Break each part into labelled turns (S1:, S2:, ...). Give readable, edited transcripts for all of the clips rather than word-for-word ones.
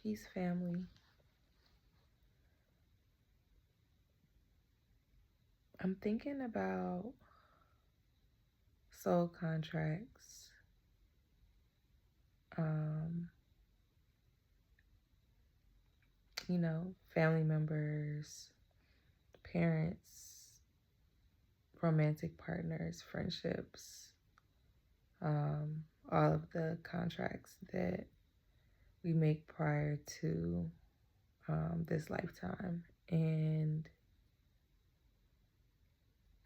S1: Peace, family. I'm thinking about soul contracts, um, family members, parents, romantic partners, friendships, all of the contracts that we make prior to this lifetime. And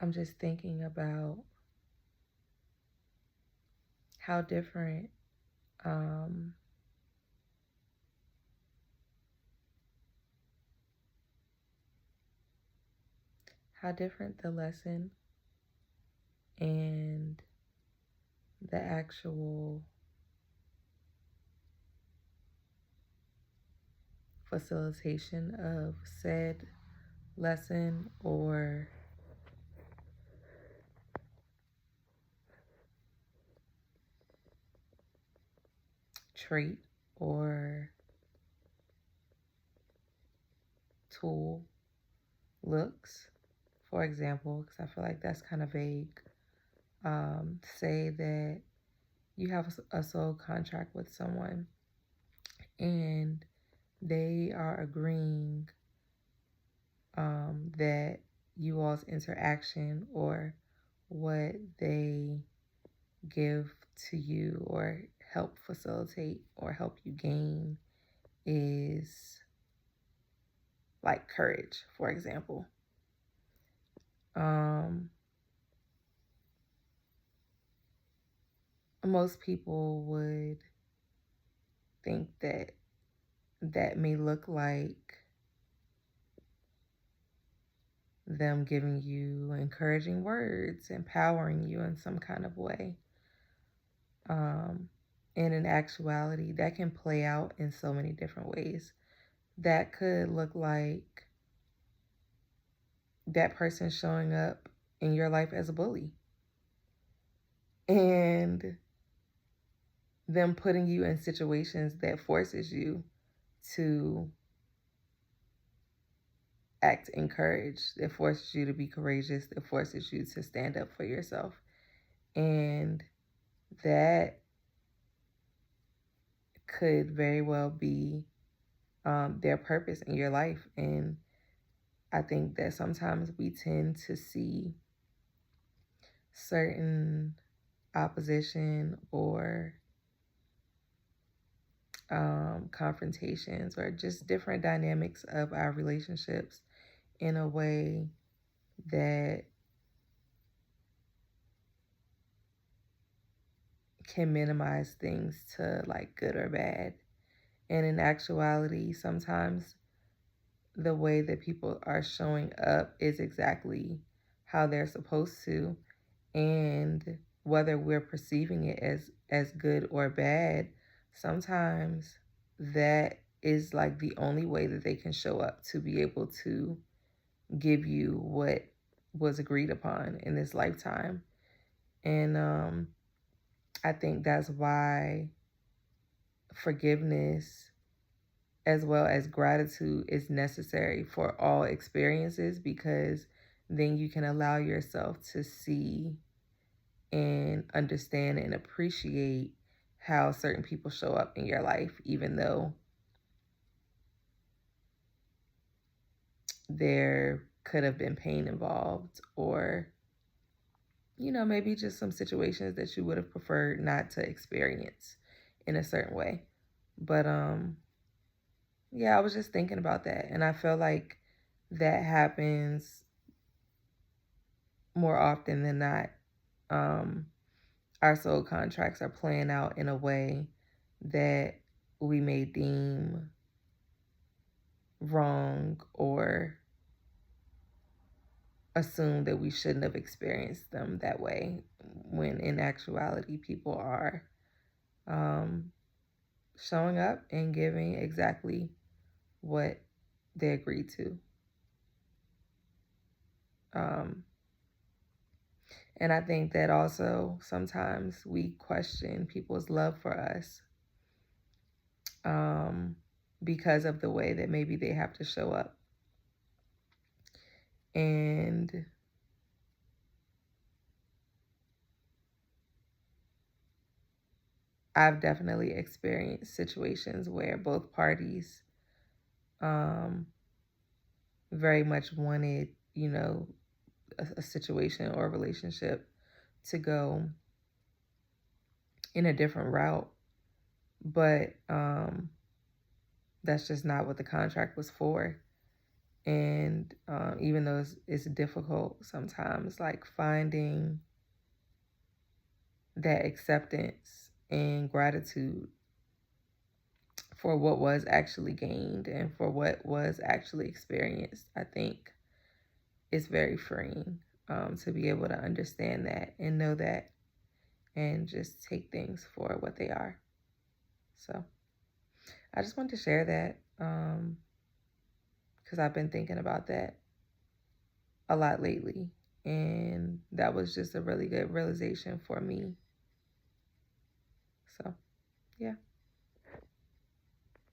S1: I'm just thinking about how different um, the lesson and the actual facilitation of said lesson or trait or tool looks. For example, because I feel like that's kind of vague. Say that you have a soul contract with someone and they are agreeing that you all's interaction or what they give to you or help facilitate or help you gain is like courage, for example. Most people would think that that may look like them giving you encouraging words, empowering you in some kind of way. And in actuality, that can play out in so many different ways. That could look like that person showing up in your life as a bully and them putting you in situations that forces you to act in courage, that forces you to be courageous, that forces you to stand up for yourself. And that could very well be their purpose in your life. And I think that sometimes we tend to see certain opposition or confrontations or just different dynamics of our relationships in a way that can minimize things to like good or bad. And in actuality, sometimes the way that people are showing up is exactly how they're supposed to. And whether we're perceiving it as good or bad, sometimes that is like the only way that they can show up to be able to give you what was agreed upon in this lifetime. And I think that's why forgiveness as well as gratitude is necessary for all experiences, because then you can allow yourself to see and understand and appreciate how certain people show up in your life, even though there could have been pain involved or, maybe just some situations that you would have preferred not to experience in a certain way. But yeah, I was just thinking about that, and I feel like that happens more often than not. Our soul contracts are playing out in a way that we may deem wrong or assume that we shouldn't have experienced them that way, when in actuality people are showing up and giving exactly what they agreed to. And I think that also sometimes we question people's love for us. because of the way that maybe they have to show up. And I've definitely experienced situations where both parties very much wanted, a situation or a relationship to go in a different route. But that's just not what the contract was for. And even though it's difficult sometimes, like finding that acceptance and gratitude for what was actually gained and for what was actually experienced, I think it's very freeing to be able to understand that and know that and just take things for what they are. So I just wanted to share that because I've been thinking about that a lot lately. And that was just a really good realization for me. So, yeah.